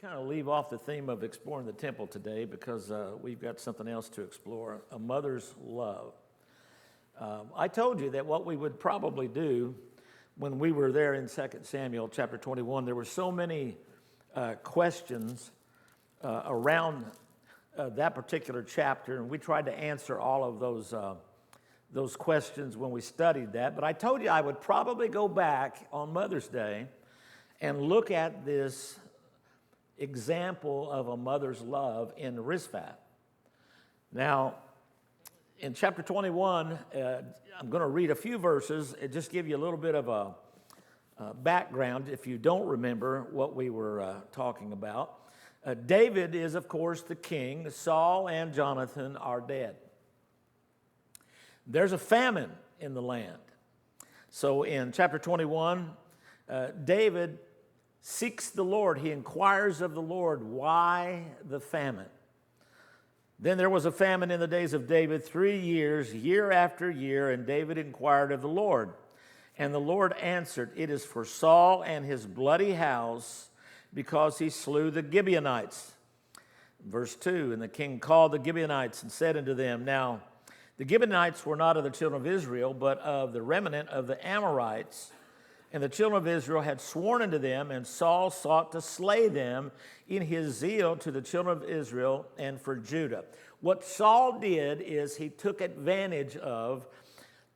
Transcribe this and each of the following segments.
kind of leave off the theme of exploring the temple today because we've got something else to explore, a mother's love. I told you that what we would probably do when we were there in 2 Samuel chapter 21, there were so many questions around that particular chapter, and we tried to answer all of those questions when we studied that. But I told you I would probably go back on Mother's Day and look at this example of a mother's love in Rizphat. Now, in chapter 21, I'm going to read a few verses and just give you a little bit of a background if you don't remember what we were talking about. David is, of course, the king. Saul and Jonathan are dead. There's a famine in the land. So in chapter 21, David seeks the Lord. He inquires of the Lord, why the famine? Then there was a famine in the days of David 3 years, year after year, and David inquired of the Lord. And the Lord answered, it is for Saul and his bloody house, because he slew the Gibeonites. Verse 2, and the king called the Gibeonites and said unto them, now the Gibeonites were not of the children of Israel, but of the remnant of the Amorites. And the children of Israel had sworn unto them, and Saul sought to slay them in his zeal to the children of Israel and for Judah. What Saul did is he took advantage of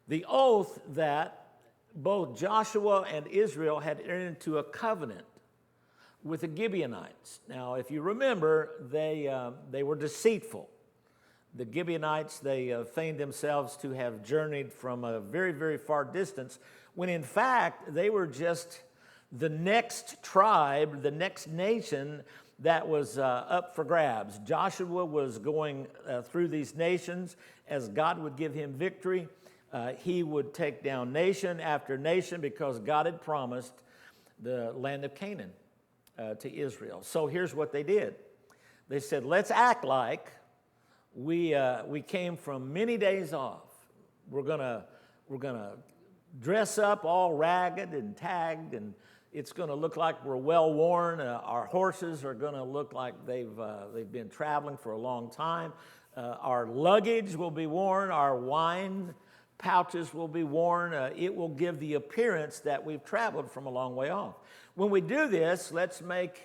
the oath that both Joshua and Israel had entered into a covenant with the Gibeonites. Now, if you remember, they were deceitful. The Gibeonites, they feigned themselves to have journeyed from a very, very far distance, when in fact they were just the next tribe, the next nation that was up for grabs. Joshua was going through these nations as God would give him victory. He would take down nation after nation because God had promised the land of Canaan to Israel. So here's what they did. They said, let's act like we came from many days off. We're gonna dress up all ragged and tagged, and it's going to look like we're well worn. Our horses are going to look like they've been traveling for a long time. Our luggage will be worn. Our wine pouches will be worn. It will give the appearance that we've traveled from a long way off. When we do this, let's make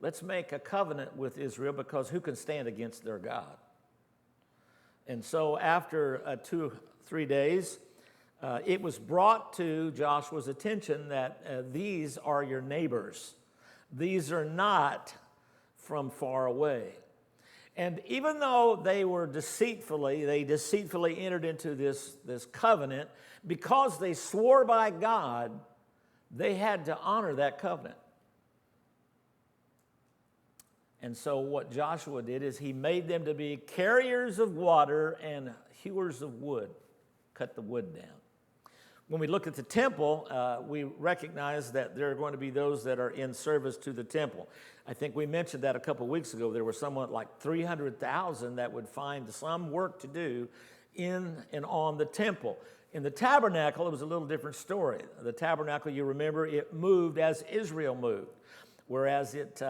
a covenant with Israel, because who can stand against their God? And so after 2-3 days, it was brought to Joshua's attention that these are your neighbors. These are not from far away. And even though they deceitfully entered into this covenant, because they swore by God, they had to honor that covenant. And so what Joshua did is he made them to be carriers of water and hewers of wood, cut the wood down. When we look at the temple, we recognize that there are going to be those that are in service to the temple. I think we mentioned that a couple weeks ago. There were somewhat like 300,000 that would find some work to do in and on the temple. In the tabernacle, it was a little different story. The tabernacle, you remember, it moved as Israel moved, whereas it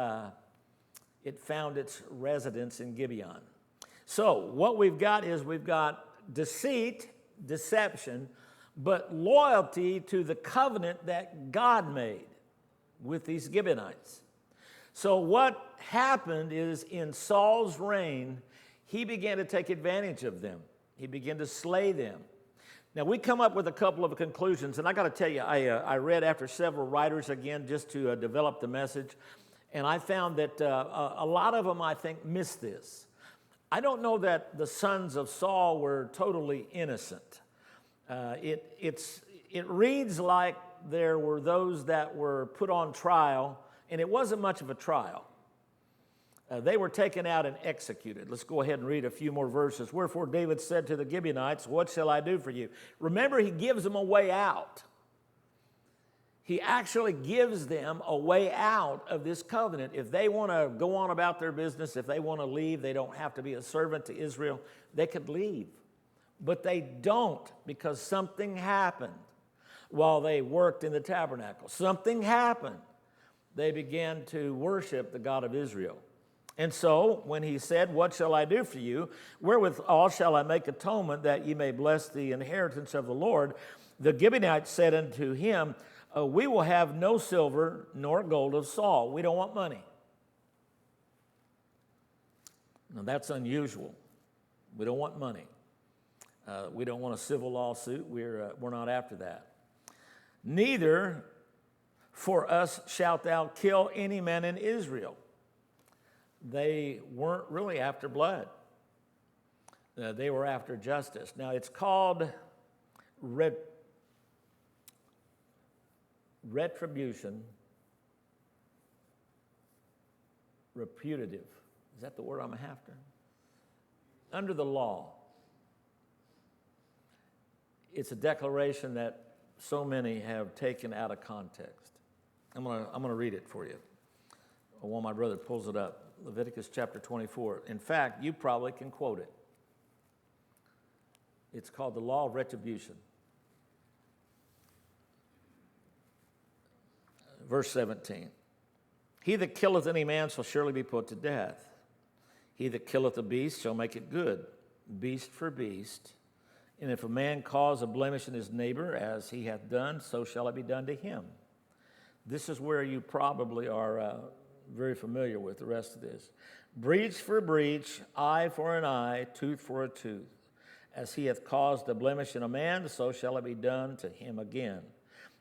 found its residence in Gibeon. So what we've got is we've got deceit, deception, but loyalty to the covenant that God made with these Gibeonites. So what happened is in Saul's reign, he began to take advantage of them. He began to slay them. Now, we come up with a couple of conclusions, and I got to tell you, I read after several writers again just to develop the message, and I found that a lot of them, I think, missed this. I don't know that the sons of Saul were totally innocent. It reads like there were those that were put on trial, and it wasn't much of a trial. They were taken out and executed. Let's go ahead and read a few more verses. Wherefore David said to the Gibeonites, what shall I do for you? Remember, he gives them a way out. He actually gives them a way out of this covenant. If they want to go on about their business, if they want to leave, they don't have to be a servant to Israel, they could leave. But they don't, because something happened while they worked in the tabernacle. Something happened they began to worship the God of Israel. And so, when he said, "What shall I do for you? Wherewithal shall I make atonement that ye may bless the inheritance of the Lord?" The Gibeonites said unto him, "We will have no silver nor gold of Saul." We don't want money. Now, that's unusual. We don't want money. We don't want a civil lawsuit. We're not after that. "Neither for us shalt thou kill any man in Israel." They weren't really after blood. They were after justice. Now, it's called retribution, reputative. Is that the word I'm after? Under the law. It's a declaration that so many have taken out of context. I'm gonna read it for you while my brother pulls it up. Leviticus chapter 24. In fact, you probably can quote it. It's called the law of retribution. Verse 17. "He that killeth any man shall surely be put to death. He that killeth a beast shall make it good, beast for beast. And if a man cause a blemish in his neighbor, as he hath done, so shall it be done to him." This is where you probably are very familiar with the rest of this. "Breach for breach, eye for an eye, tooth for a tooth. As he hath caused a blemish in a man, so shall it be done to him again.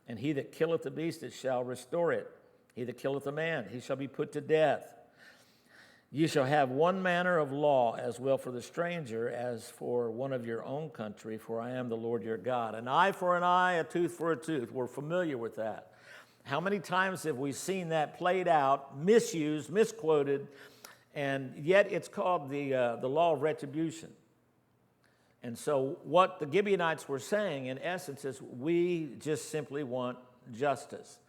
And he that killeth the beast, it shall restore it. He that killeth a man, he shall be put to death. Ye shall have one manner of law, as well for the stranger as for one of your own country, for I am the Lord your God." An eye for an eye, a tooth for a tooth. We're familiar with that. How many times have we seen that played out, misused, misquoted, and yet it's called the law of retribution. And so what the Gibeonites were saying, in essence, is we just simply want justice.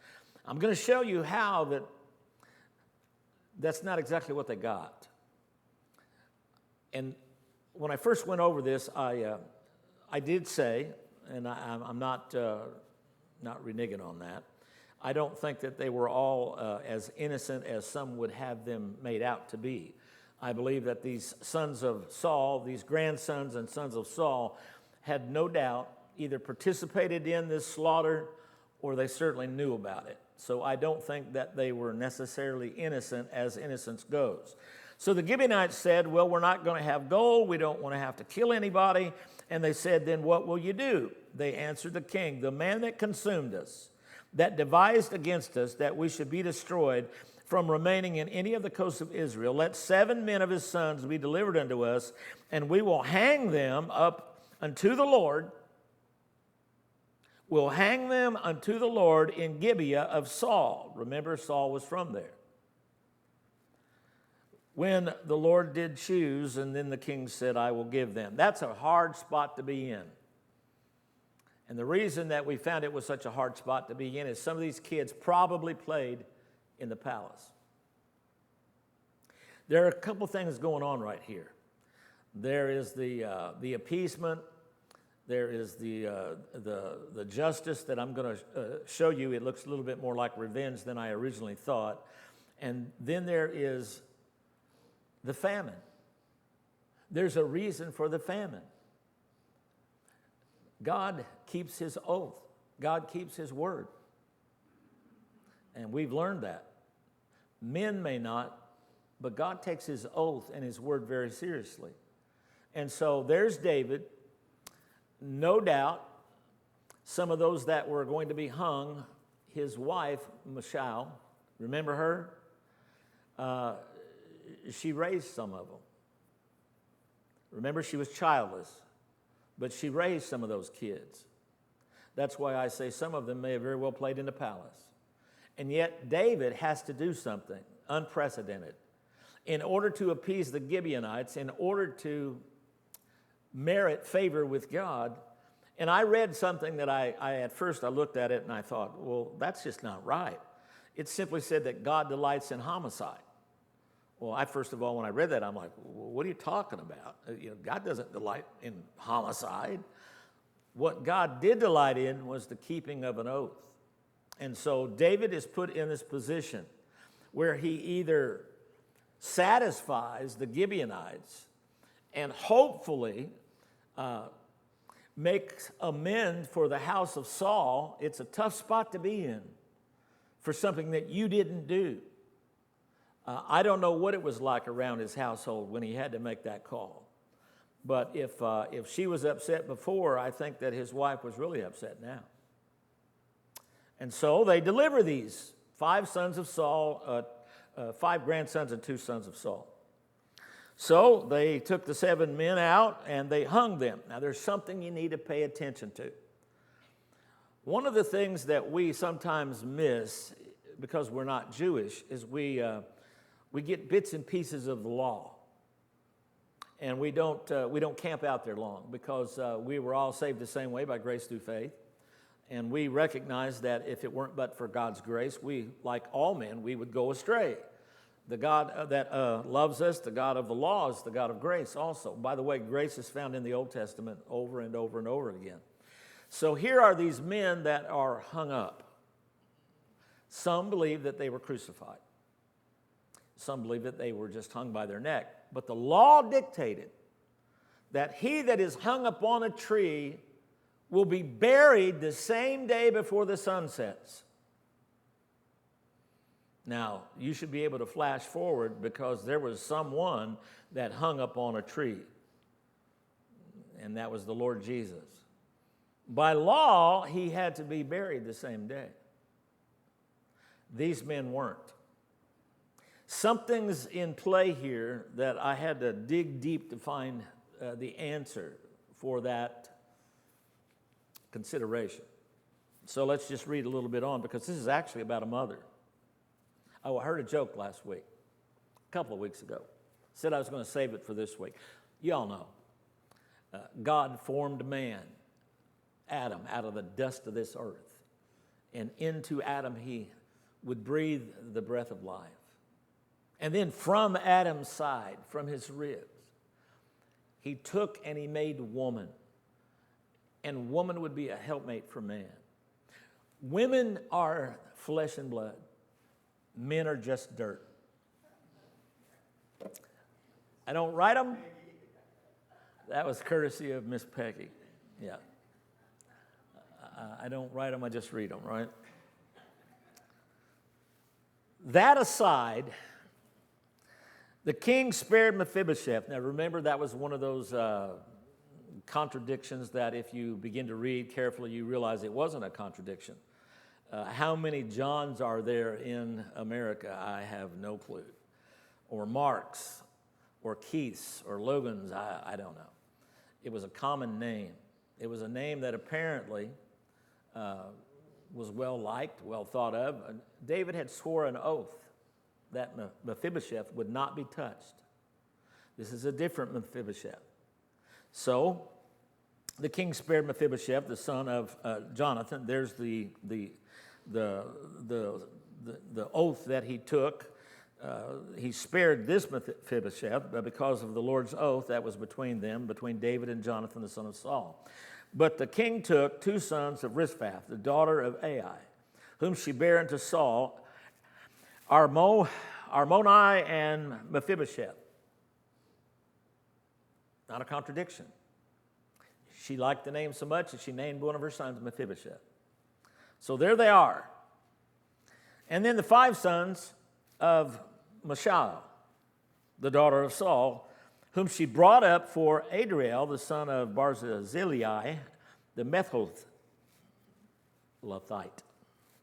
I'm going to show you how that's not exactly what they got. And when I first went over this, I did say, and I'm not reneging on that, I don't think that they were all as innocent as some would have them made out to be. I believe that these sons of Saul, these grandsons and sons of Saul, had no doubt either participated in this slaughter or they certainly knew about it. So I don't think that they were necessarily innocent as innocence goes. So the Gibeonites said, "Well, we're not going to have gold. We don't want to have to kill anybody." And they said, "Then what will you do?" They answered the king, "The man that consumed us, that devised against us that we should be destroyed from remaining in any of the coasts of Israel, let 7 men of his sons be delivered unto us, and we will hang them up unto the Lord. We'll hang them unto the Lord in Gibeah of Saul." Remember, Saul was from there. "When the Lord did choose," and then the king said, "I will give them." That's a hard spot to be in. And the reason that we found it was such a hard spot to be in is some of these kids probably played in the palace. There are a couple things going on right here. There is the appeasement. There is the justice that I'm going to show you. It looks a little bit more like revenge than I originally thought. And then there is the famine. There's a reason for the famine. God keeps his oath. God keeps his word. And we've learned that. Men may not, but God takes his oath and his word very seriously. And so there's David. No doubt, some of those that were going to be hung, his wife, Michal, remember her? She raised some of them. Remember, she was childless, but she raised some of those kids. That's why I say some of them may have very well played in the palace. And yet David has to do something unprecedented in order to appease the Gibeonites, in order to merit favor with God. And I read something that I at first I looked at it and I thought, well, that's just not right. It simply said that God delights in homicide. Well, I first of all, when I read that, I'm like, well, what are you talking about? God doesn't delight in homicide. What God did delight in was the keeping of an oath. And so David is put in this position. where he either satisfies the Gibeonites and hopefully makes amends for the house of Saul. It's a tough spot to be in for something that you didn't do. I don't know what it was like around his household when he had to make that call. But if she was upset before, I think that his wife was really upset now. And so they deliver these 5 sons of Saul, 5 grandsons and 2 sons of Saul. So they took the 7 men out and they hung them. Now there's something you need to pay attention to. One of the things that we sometimes miss because we're not Jewish is we get bits and pieces of the law, and we don't camp out there long because we were all saved the same way by grace through faith, and we recognize that if it weren't but for God's grace, we, like all men, we would go astray. The God that loves us, the God of the law, is the God of grace also. By the way, grace is found in the Old Testament over and over and over again. So here are these men that are hung up. Some believe that they were crucified. Some believe that they were just hung by their neck. But the law dictated that he that is hung upon a tree will be buried the same day before the sun sets. Now, you should be able to flash forward because there was someone that hung up on a tree, and that was the Lord Jesus. By law, he had to be buried the same day. These men weren't. Something's in play here that I had to dig deep to find the answer for that consideration. So let's just read a little bit on because this is actually about a mother. Oh, I heard a joke last week, a couple of weeks ago. Said I was going to save it for this week. You all know, God formed man, Adam, out of the dust of this earth. And into Adam he would breathe the breath of life. And then from Adam's side, from his ribs, he took and he made woman. And woman would be a helpmate for man. Women are flesh and blood. Men are just dirt. I don't write them. That was courtesy of Miss Peggy. Yeah. I don't write them, I just read them, right? That aside, the king spared Mephibosheth. Now remember, that was one of those contradictions that if you begin to read carefully, you realize it wasn't a contradiction. How many Johns are there in America? I have no clue. Or Marks, or Keiths, or Logans, I don't know. It was a common name. It was a name that apparently was well liked, well thought of. David had swore an oath that Mephibosheth would not be touched. This is a different Mephibosheth. So the king spared Mephibosheth, the son of Jonathan. There's the oath that he took. He spared this Mephibosheth because of the Lord's oath that was between them, between David and Jonathan, the son of Saul. But the king took 2 sons of Rizphath, the daughter of Ai, whom she bare unto Saul, Armoni and Mephibosheth. Not a contradiction. She liked the name so much that she named one of her sons Mephibosheth. So there they are. And then the 5 sons of Michal, the daughter of Saul, whom she brought up for Adriel, the son of Barzillai, the Metholathite.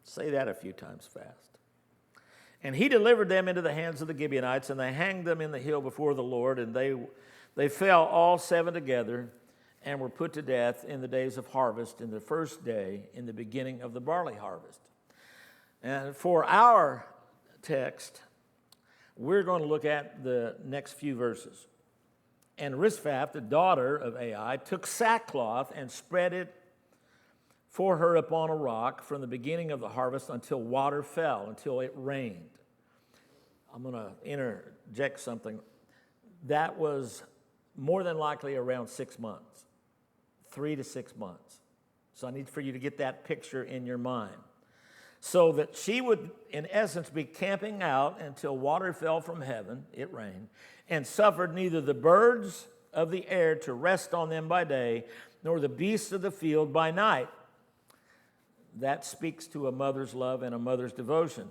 Say that a few times fast. And he delivered them into the hands of the Gibeonites, and they hanged them in the hill before the Lord, and they fell all 7 together and were put to death in the days of harvest, in the first day, in the beginning of the barley harvest. And for our text, we're going to look at the next few verses. And Rizphath, the daughter of Ai, took sackcloth and spread it for her upon a rock from the beginning of the harvest until water fell, until it rained. I'm going to interject something. That was more than likely around 6 months, 3 to 6 months. So I need for you to get that picture in your mind. so that she would, in essence, be camping out until water fell from heaven, it rained, and suffered neither the birds of the air to rest on them by day, nor the beasts of the field by night. That speaks to a mother's love and a mother's devotion.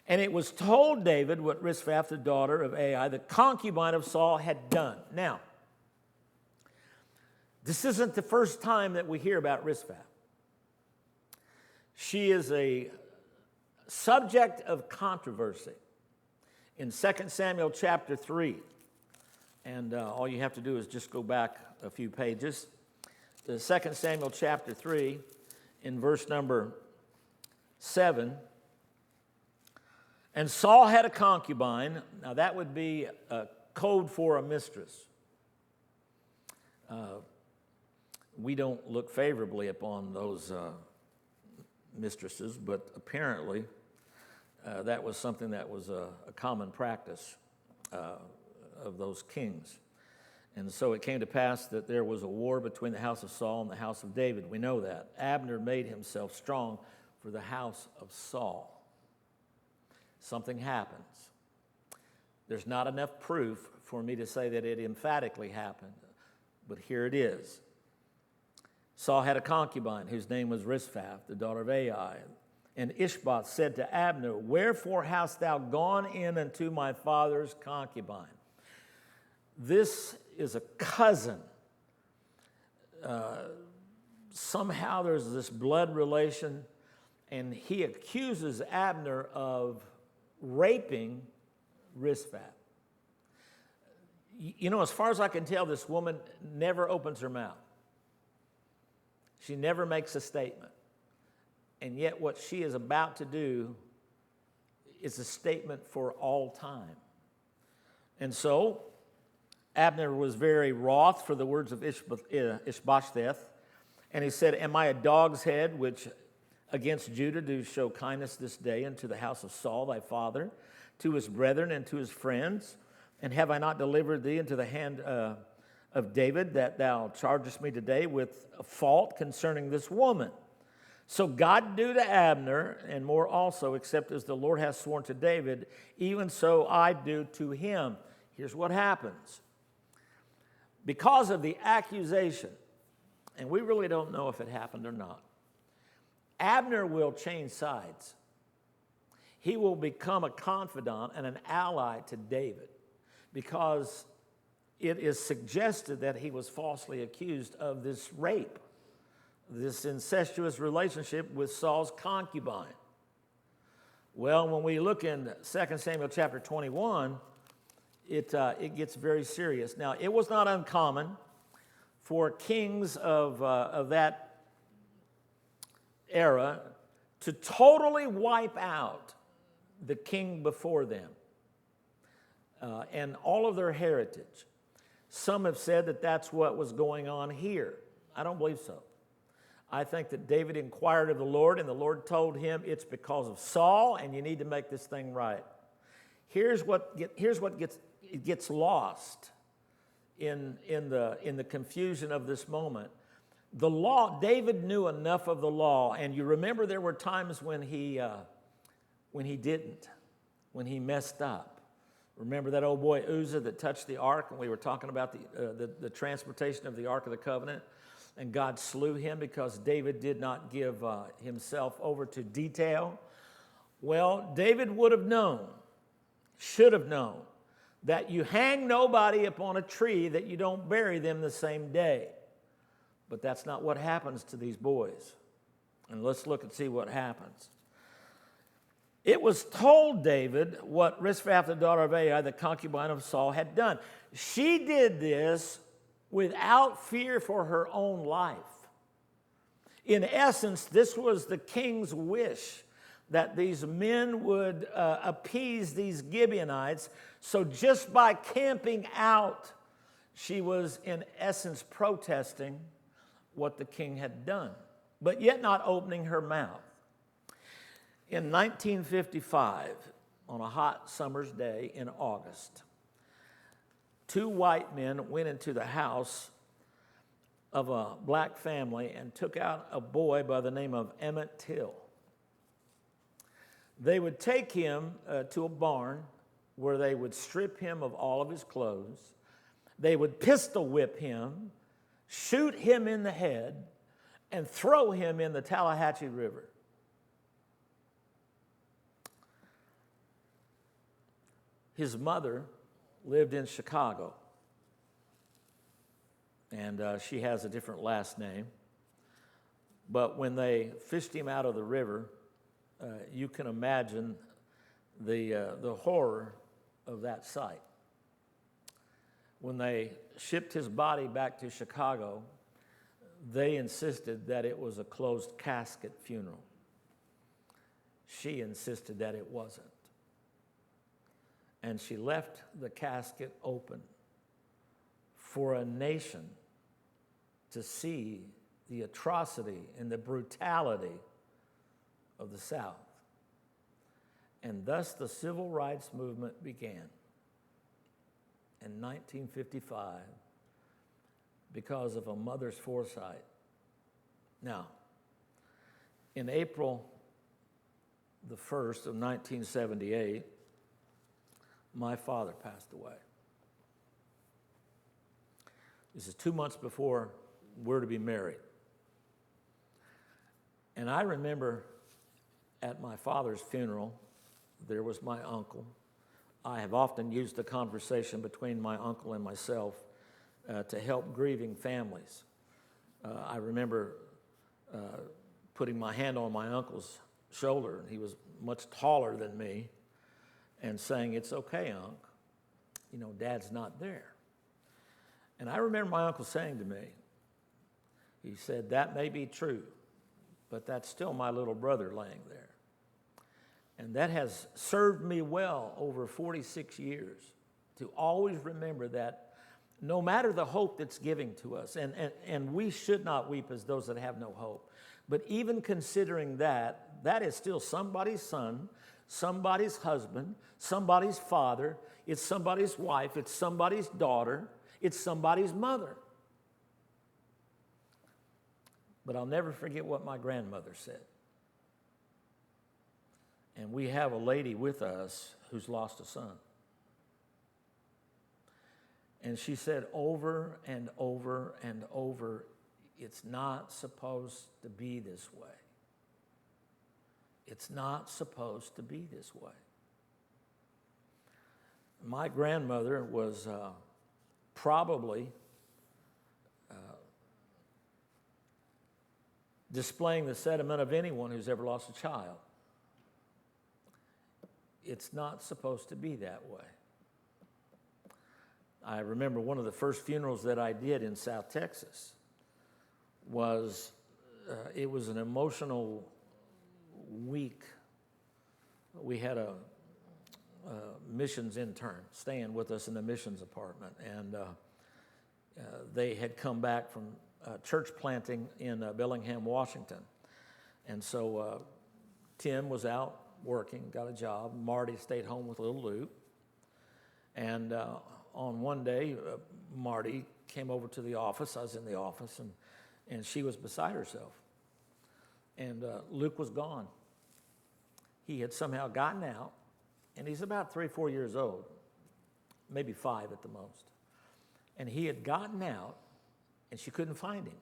And it was told David what Rizpah, the daughter of Ai, the concubine of Saul, had done. Now, this isn't the first time that we hear about Rizpah. She is a subject of controversy in 2 Samuel chapter 3. And all you have to do is just go back a few pages. The 2 Samuel chapter 3, in verse number 7. And Saul had a concubine. Now that would be a code for a mistress. We don't look favorably upon those mistresses, but apparently that was something that was a common practice of those kings. And so it came to pass that there was a war between the house of Saul and the house of David. We know that. Abner made himself strong for the house of Saul. Something happens. There's not enough proof for me to say that it emphatically happened, but here it is. Saul had a concubine whose name was Rizpah, the daughter of Ai. And Ishbosheth said to Abner, "Wherefore hast thou gone in unto my father's concubine?" This is a cousin. Somehow there's this blood relation, and he accuses Abner of raping Rizpah. You know, as far as I can tell, this woman never opens her mouth. She never makes a statement. And yet what she is about to do is a statement for all time. And so Abner was very wroth for the words of Ishbosheth, and he said, "Am I a dog's head which against Judah do show kindness this day unto the house of Saul thy father, to his brethren and to his friends? And have I not delivered thee into the hand of David, that thou chargest me today with a fault concerning this woman? So God do to Abner, and more also, except as the Lord hath sworn to David, even so I do to him." Here's what happens. Because of the accusation, and we really don't know if it happened or not, Abner will change sides. He will become a confidant and an ally to David because it is suggested that he was falsely accused of this rape, this incestuous relationship with Saul's concubine. Well, when we look in 2 Samuel chapter 21, it gets very serious. Now, it was not uncommon for kings of that era to totally wipe out the king before them and all of their heritage. Some have said that that's what was going on here. I don't believe so. I think that David inquired of the Lord, and the Lord told him, "It's because of Saul, and you need to make this thing right." Here's what gets lost in the confusion of this moment. The law, David knew enough of the law, and you remember there were times when he didn't, when he messed up. Remember that old boy Uzzah that touched the ark, and we were talking about the transportation of the Ark of the Covenant, and God slew him because David did not give himself over to detail. Well, David would have known, should have known, that you hang nobody upon a tree that you don't bury them the same day. But that's not what happens to these boys. And let's look and see what happens. It was told David what Rizpah, the daughter of Ai, the concubine of Saul, had done. She did this without fear for her own life. In essence, this was the king's wish, that these men would appease these Gibeonites. So just by camping out, she was in essence protesting what the king had done, but yet not opening her mouth. In 1955, on a hot summer's day in August, two white men went into the house of a black family and took out a boy by the name of Emmett Till. They would take him to a barn where they would strip him of all of his clothes. They would pistol whip him, shoot him in the head, and throw him in the Tallahatchie River. His mother lived in Chicago, and she has a different last name. But when they fished him out of the river, you can imagine the horror of that sight. When they shipped his body back to Chicago, they insisted that it was a closed casket funeral. She insisted that it wasn't. And she left the casket open for a nation to see the atrocity and the brutality of the South. And thus the civil rights movement began in 1955 because of a mother's foresight. Now, in April the 1st of 1978, my father passed away. This is 2 months before we're to be married. And I remember at my father's funeral, there was my uncle. I have often used the conversation between my uncle and myself to help grieving families. I remember putting my hand on my uncle's shoulder, and he was much taller than me, and saying, "It's okay, Unc. You know, Dad's not there." And I remember my uncle saying to me, he said, "That may be true, but that's still my little brother laying there." And that has served me well over 46 years to always remember that no matter the hope that's giving to us, and we should not weep as those that have no hope, but even considering that, that is still somebody's son, somebody's husband, somebody's father, it's somebody's wife, it's somebody's daughter, it's somebody's mother. But I'll never forget what my grandmother said. And we have a lady with us who's lost a son. And she said over and over and over, it's not supposed to be this way. It's not supposed to be this way. My grandmother was probably displaying the sentiment of anyone who's ever lost a child. It's not supposed to be that way. I remember one of the first funerals that I did in South Texas was, it was an emotional week. We had a missions intern staying with us in the missions apartment, and they had come back from church planting in Bellingham, Washington. And so Tim was out working, got a job. Marty stayed home with little Luke. And on one day, Marty came over to the office. I was in the office, and she was beside herself. And Luke was gone. He had somehow gotten out, and he's about 3 or 4 years old, maybe 5 at the most. And he had gotten out, and she couldn't find him.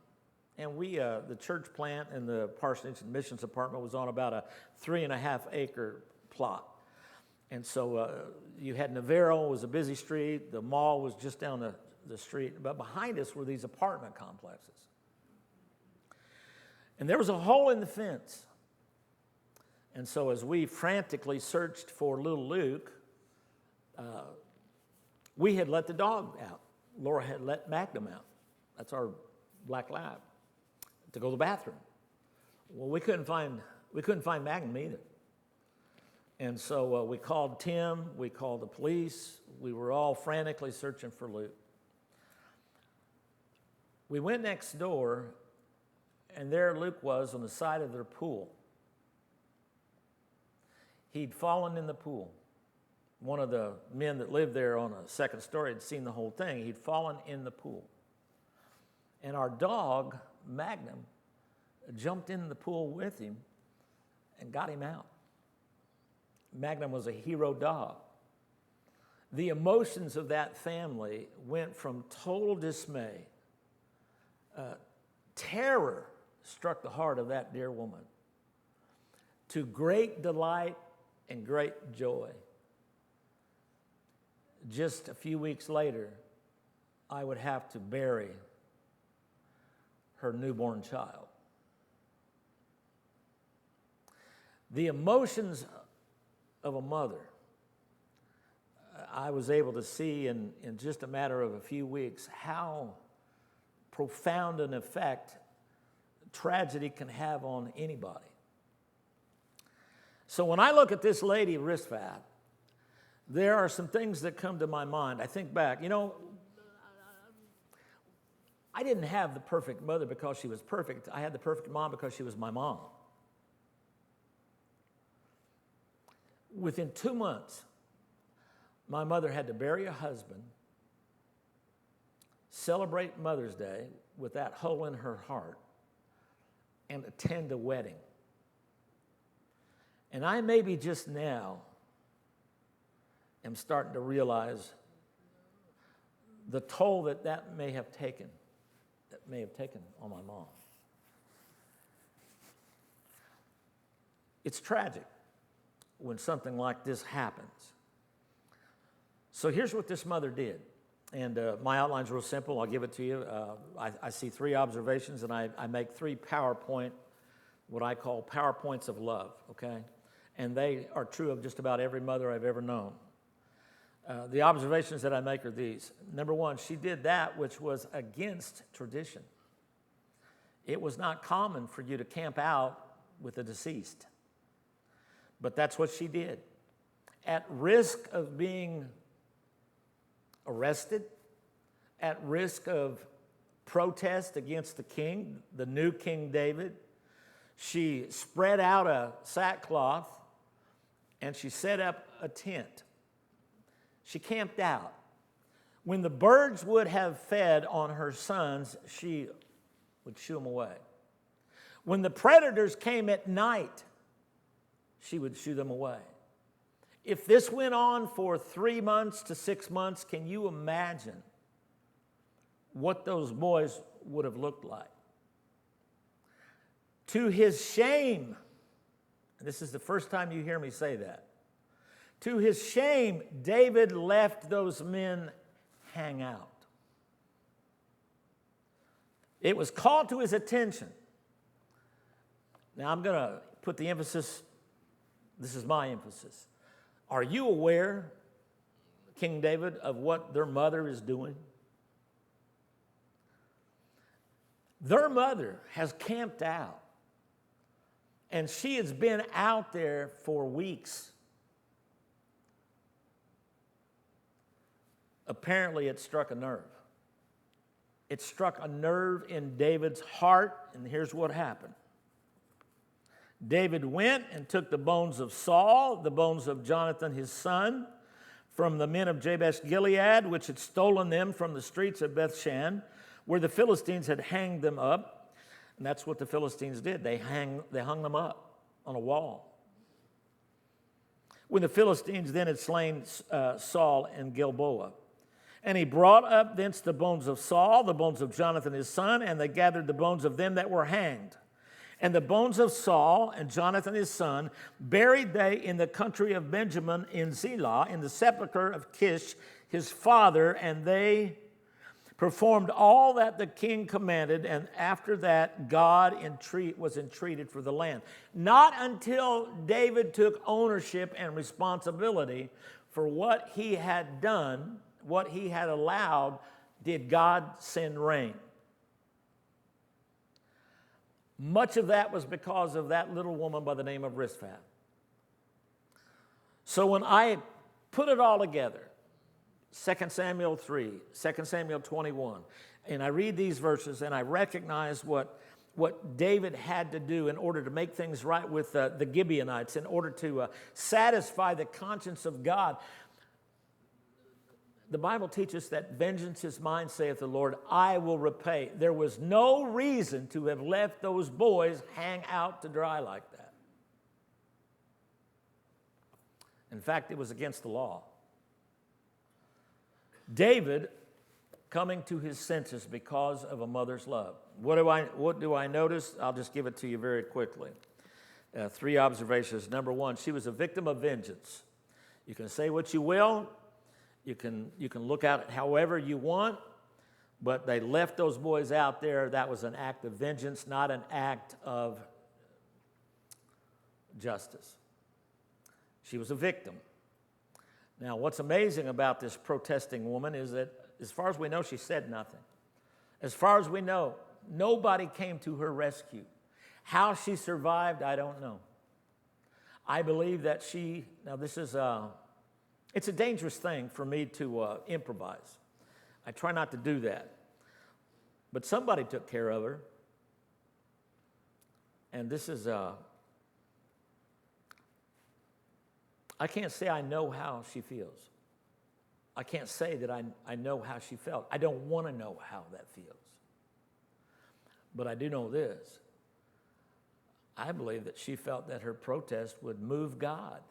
And we, the church plant and the parsonage and missions apartment was on about a 3.5 acre plot. And so you had Navarro, was a busy street. The mall was just down the street. But behind us were these apartment complexes. And there was a hole in the fence. And so as we frantically searched for little Luke, we had let the dog out. Laura had let Magnum out. That's our black lab, to go to the bathroom. Well, we couldn't find Magnum either. And so we called Tim, we called the police, we were all frantically searching for Luke. We went next door, and there Luke was on the side of their pool. He'd fallen in the pool. One of the men that lived there on a second story had seen the whole thing. He'd fallen in the pool. And our dog, Magnum, jumped in the pool with him and got him out. Magnum was a hero dog. The emotions of that family went from total dismay. Terror struck the heart of that dear woman, to great delight and great joy. Just a few weeks later, I would have to bury her newborn child. The emotions of a mother, I was able to see in just a matter of a few weeks how profound an effect tragedy can have on anybody. So when I look at this lady, Rizpah, there are some things that come to my mind. I think back, I didn't have the perfect mother because she was perfect. I had the perfect mom because she was my mom. Within 2 months, my mother had to bury a husband, celebrate Mother's Day with that hole in her heart, and attend a wedding. And I maybe just now am starting to realize the toll that may have taken on my mom. It's tragic when something like this happens. So here's what this mother did. And my outline's real simple. I'll give it to you. I see 3 observations, and I make 3 PowerPoint, what I call PowerPoints of love, okay? And they are true of just about every mother I've ever known. The observations that I make are these. Number 1, she did that which was against tradition. It was not common for you to camp out with the deceased. But that's what she did. At risk of being arrested, at risk of protest against the king, the new King David, she spread out a sackcloth and she set up a tent. She camped out. When the birds would have fed on her sons, she would shoo them away. When the predators came at night, she would shoo them away. If this went on for 3 months to 6 months, can you imagine what those boys would have looked like? To his shame, and this is the first time you hear me say that, to his shame, David left those men hang out. It was called to his attention. Now I'm going to put the emphasis, this is my emphasis. Are you aware, King David, of what their mother is doing? Their mother has camped out, and she has been out there for weeks. Apparently, it struck a nerve. It struck a nerve in David's heart, and here's what happened. David went and took the bones of Saul, the bones of Jonathan his son, from the men of Jabesh Gilead, which had stolen them from the streets of Bethshan, where the Philistines had hanged them up. And that's what the Philistines did. They hung them up on a wall. When the Philistines then had slain Saul and Gilboa. And he brought up thence the bones of Saul, the bones of Jonathan his son, and they gathered the bones of them that were hanged. And the bones of Saul and Jonathan his son buried they in the country of Benjamin in Zelah, in the sepulchre of Kish his father, and they performed all that the king commanded, and after that God was entreated for the land. Not until David took ownership and responsibility for what he had done, what he had allowed, did God send rain. Much of that was because of that little woman by the name of Rizpah. So when I put it all together, 2 Samuel 3, 2 Samuel 21, and I read these verses and I recognize what David had to do in order to make things right with the Gibeonites, in order to satisfy the conscience of God. The Bible teaches that vengeance is mine, saith the Lord, I will repay. There was no reason to have left those boys hang out to dry like that. In fact, it was against the law. David coming to his senses because of a mother's love. What do I notice? I'll just give it to you very quickly. 3 observations. Number 1, she was a victim of vengeance. You can say what you will. You can look at it however you want. But they left those boys out there. That was an act of vengeance, not an act of justice. She was a victim. Now, what's amazing about this protesting woman is that, as far as we know, she said nothing. As far as we know, nobody came to her rescue. How she survived, I don't know. I believe that it's a dangerous thing for me to improvise. I try not to do that. But somebody took care of her. And this is, I can't say I know how she feels. I can't say that I know how she felt. I don't want to know how that feels. But I do know this. I believe that she felt that her protest would move God.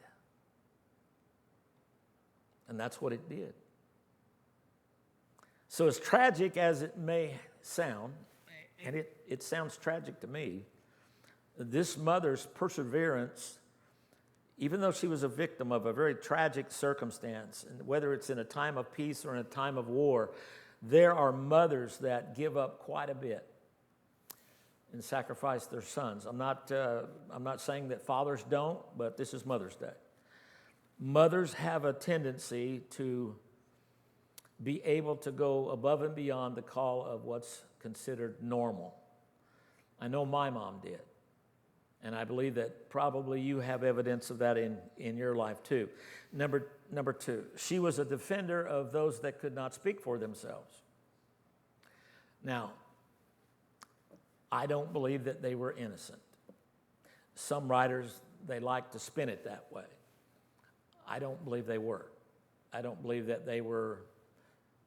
And that's what it did. So as tragic as it may sound, and it sounds tragic to me, this mother's perseverance, even though she was a victim of a very tragic circumstance, and whether it's in a time of peace or in a time of war, there are mothers that give up quite a bit and sacrifice their sons. I'm not saying that fathers don't, but this is Mother's Day. Mothers have a tendency to be able to go above and beyond the call of what's considered normal. I know my mom did. And I believe that probably you have evidence of that in your life too. Number 2, she was a defender of those that could not speak for themselves. Now, I don't believe that they were innocent. Some writers, they like to spin it that way. I don't believe they were. I don't believe that they were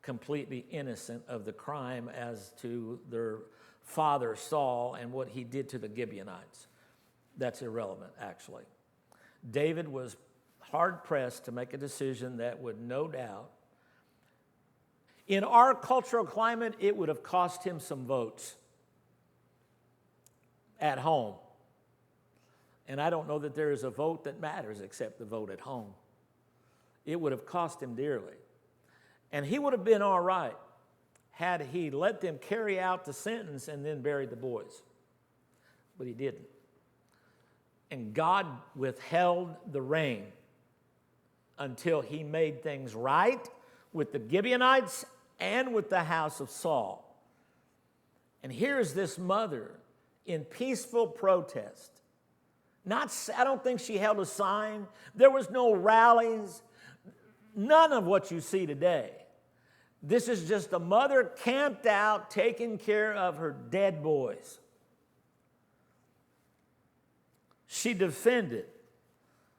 completely innocent of the crime as to their father Saul and what he did to the Gibeonites. That's irrelevant, actually. David was hard-pressed to make a decision that would no doubt, in our cultural climate, it would have cost him some votes at home. And I don't know that there is a vote that matters except the vote at home. It would have cost him dearly. And he would have been all right had he let them carry out the sentence and then buried the boys. But he didn't. And God withheld the rain until he made things right with the Gibeonites and with the house of Saul. And here's this mother in peaceful protest. I don't think she held a sign. There was no rallies. None of what you see today. This is just a mother camped out, taking care of her dead boys. She defended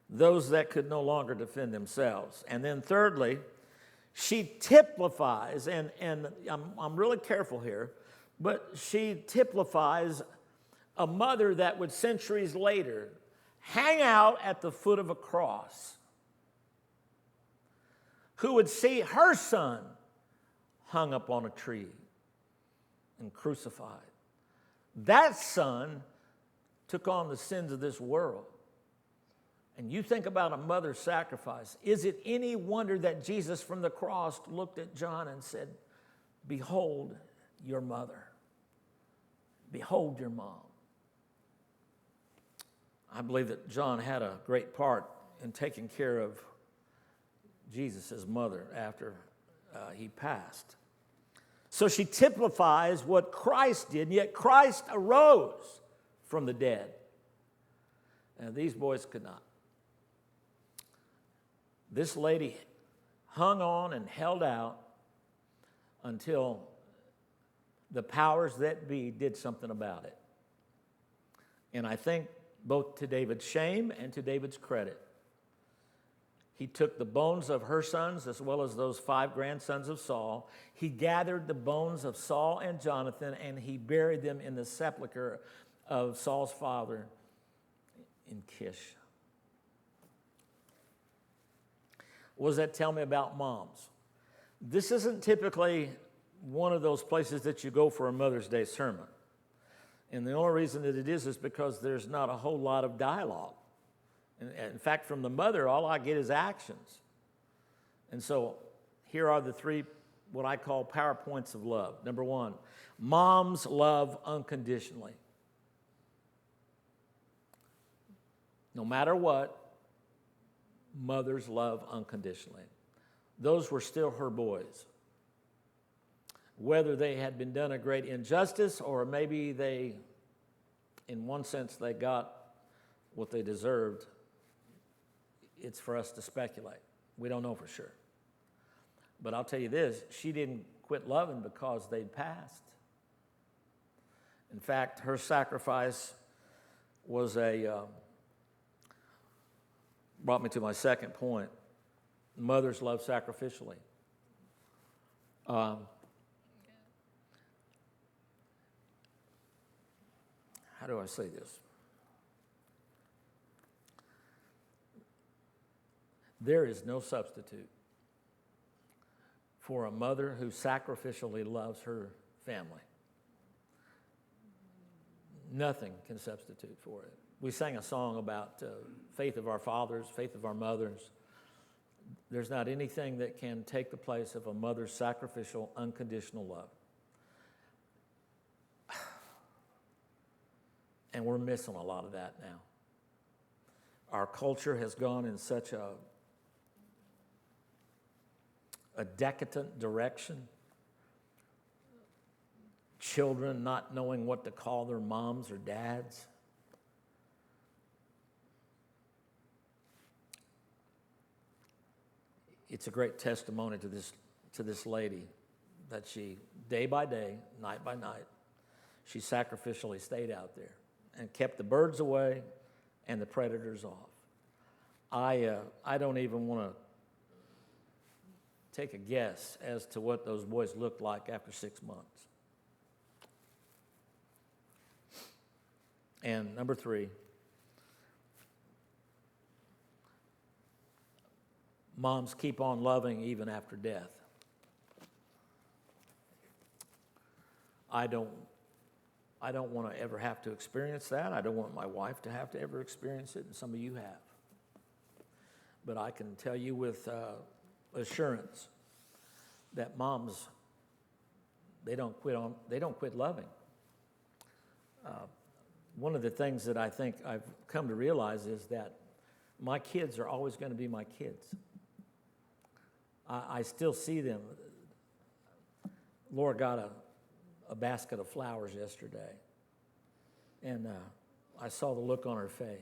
those that could no longer defend themselves. And then thirdly, she typifies, and I'm really careful here, but she typifies a mother that would centuries later hang out at the foot of a cross, who would see her son hung up on a tree and crucified. That son took on the sins of this world. And you think about a mother's sacrifice. Is it any wonder that Jesus from the cross looked at John and said, "Behold your mother. Behold your mom." I believe that John had a great part in taking care of Jesus' mother after he passed. So she typifies what Christ did, and yet Christ arose from the dead. And these boys could not. This lady hung on and held out until the powers that be did something about it. And I think both to David's shame and to David's credit, he took the bones of her sons as well as those 5 grandsons of Saul. He gathered the bones of Saul and Jonathan, and he buried them in the sepulcher of Saul's father in Kish. What does that tell me about moms? This isn't typically one of those places that you go for a Mother's Day sermon. And the only reason that it is because there's not a whole lot of dialogue. In fact, from the mother, all I get is actions. And so here are the three, what I call PowerPoints of love. Number one, moms love unconditionally. No matter what, mothers love unconditionally. Those were still her boys. Whether they had been done a great injustice or maybe they, in one sense, they got what they deserved, it's for us to speculate. We don't know for sure. But I'll tell you this, she didn't quit loving because they'd passed. In fact, her sacrifice was brought me to my second point. Mothers love sacrificially. How do I say this? There is no substitute for a mother who sacrificially loves her family. Nothing can substitute for it. We sang a song about faith of our fathers, faith of our mothers. There's not anything that can take the place of a mother's sacrificial, unconditional love. And we're missing a lot of that now. Our culture has gone in such a decadent direction. Children not knowing what to call their moms or dads. It's a great testimony to this lady that she, day by day, night by night, she sacrificially stayed out there and kept the birds away and the predators off. I don't even want to take a guess as to what those boys looked like after 6 months. And number 3, moms keep on loving even after death. I don't want to ever have to experience that. I don't want my wife to have to ever experience it, and some of you have. But I can tell you with assurance that moms, they don't quit loving. One of the things that I think I've come to realize is that my kids are always going to be my kids. I still see them. Laura got a basket of flowers yesterday, and I saw the look on her face.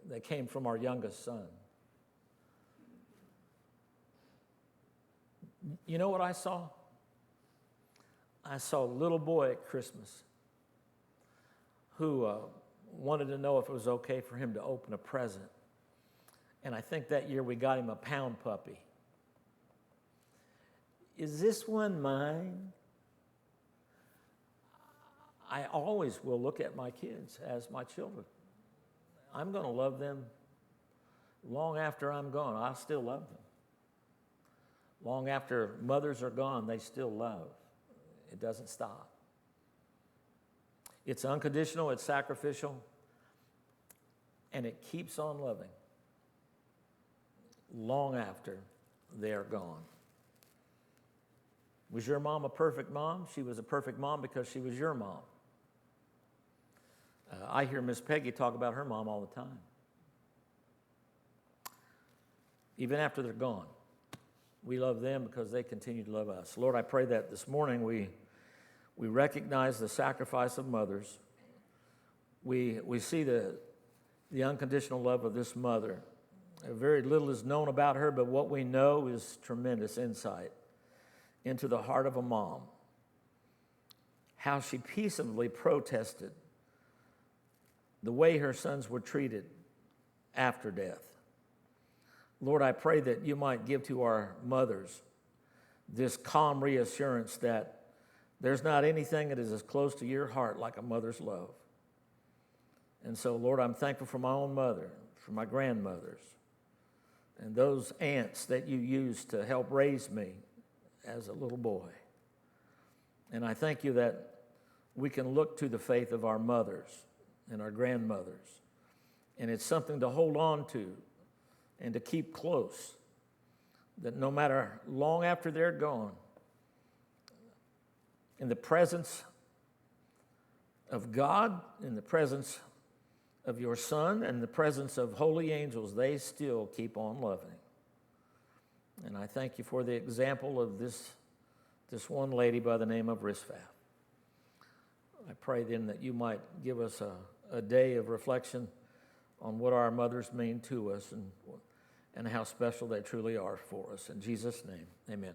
They came from our youngest son. You know what I saw? I saw a little boy at Christmas who wanted to know if it was okay for him to open a present. And I think that year we got him a pound puppy. Is this one mine? I always will look at my kids as my children. I'm going to love them long after I'm gone. I still love them. Long after mothers are gone, they still love. It doesn't stop. It's unconditional, it's sacrificial, and it keeps on loving long after they're gone. Was your mom a perfect mom? She was a perfect mom because she was your mom. I hear Miss Peggy talk about her mom all the time. Even after they're gone, we love them because they continue to love us. Lord, I pray that this morning we recognize the sacrifice of mothers. We see the unconditional love of this mother. Very little is known about her, but what we know is tremendous insight into the heart of a mom. How she peaceably protested the way her sons were treated after death. Lord, I pray that you might give to our mothers this calm reassurance that there's not anything that is as close to your heart like a mother's love. And so, Lord, I'm thankful for my own mother, for my grandmothers, and those aunts that you used to help raise me as a little boy. And I thank you that we can look to the faith of our mothers and our grandmothers, and it's something to hold on to and to keep close, that no matter long after they're gone, in the presence of God, in the presence of your Son, and the presence of holy angels, they still keep on loving. And I thank you for the example of this one lady by the name of Risfat. I pray then that you might give us a day of reflection on what our mothers mean to us and how special they truly are for us. In Jesus' name, amen.